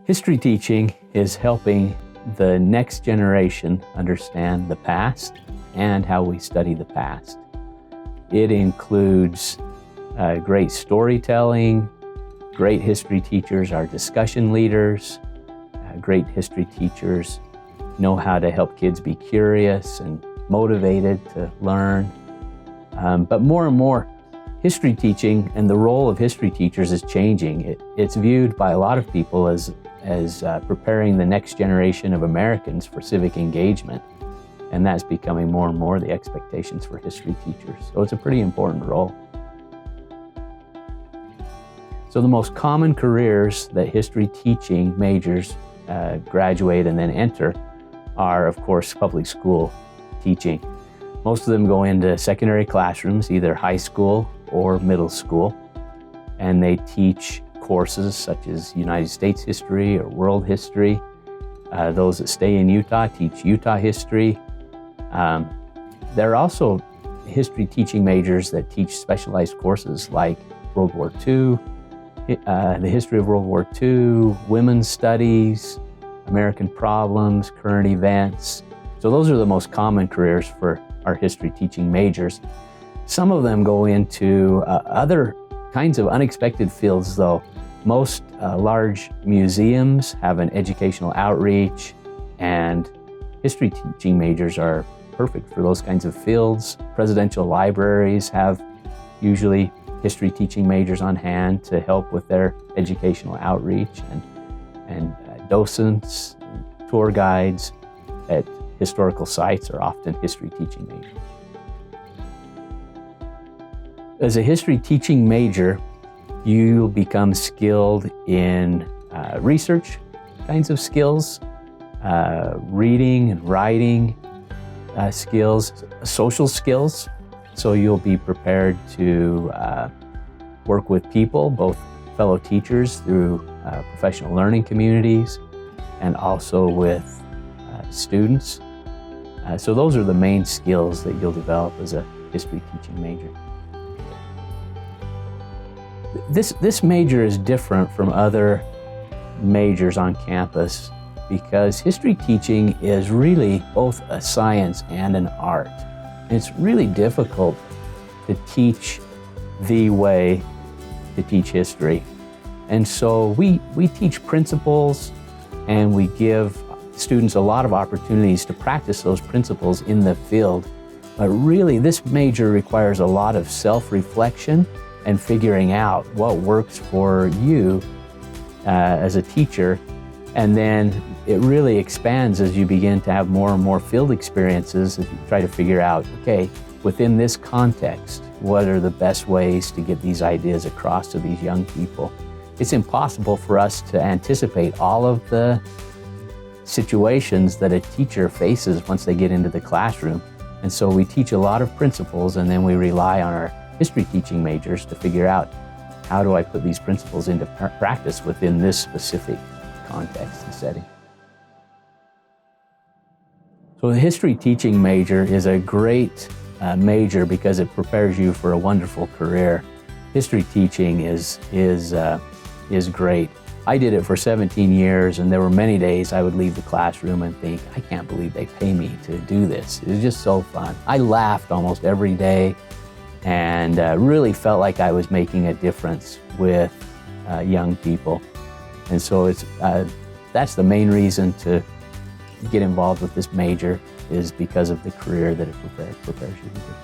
History teaching is helping the next generation understand the past and how we study the past. It includes great storytelling. Great history teachers are discussion leaders. Great history teachers know how to help kids be curious and motivated to learn. But more and more, history teaching and the role of history teachers is changing. It's viewed by a lot of people as preparing the next generation of Americans for civic engagement. And that's becoming more and more the expectations for history teachers. So it's a pretty important role. So the most common careers that history teaching majors graduate and then enter are, of course, public school teaching. Most of them go into secondary classrooms, either high school or middle school, and they teach courses such as United States history or world history. Those that stay in Utah teach Utah history. There are also history teaching majors that teach specialized courses like World War II, the history of World War II, women's studies, American problems, current events. So those are the most common careers for our history teaching majors. Some of them go into other kinds of unexpected fields, though. Most large museums have an educational outreach, and history teaching majors are perfect for those kinds of fields. Presidential libraries have usually history teaching majors on hand to help with their educational outreach, and docents, and tour guides at historical sites are often history teaching majors. As a history teaching major, you become skilled in research kinds of skills, reading and writing skills, social skills. So you'll be prepared to work with people, both fellow teachers through professional learning communities and also with students. So those are the main skills that you'll develop as a history teaching major. This major is different from other majors on campus because history teaching is really both a science and an art. It's really difficult to teach the way to teach history. And so we teach principles, and we give students a lot of opportunities to practice those principles in the field. But really, this major requires a lot of self-reflection and figuring out what works for you as a teacher. And then it really expands as you begin to have more and more field experiences as you try to figure out, okay, within this context, what are the best ways to get these ideas across to these young people? It's impossible for us to anticipate all of the situations that a teacher faces once they get into the classroom. And so we teach a lot of principles, and then we rely on our history teaching majors to figure out, how do I put these principles into practice within this specific context and setting? So the history teaching major is a great major because it prepares you for a wonderful career. History teaching is great. I did it for 17 years, and there were many days I would leave the classroom and think, I can't believe they pay me to do this. It was just so fun. I laughed almost every day and really felt like I was making a difference with young people. And so that's the main reason to get involved with this major, is because of the career that it prepares you to do.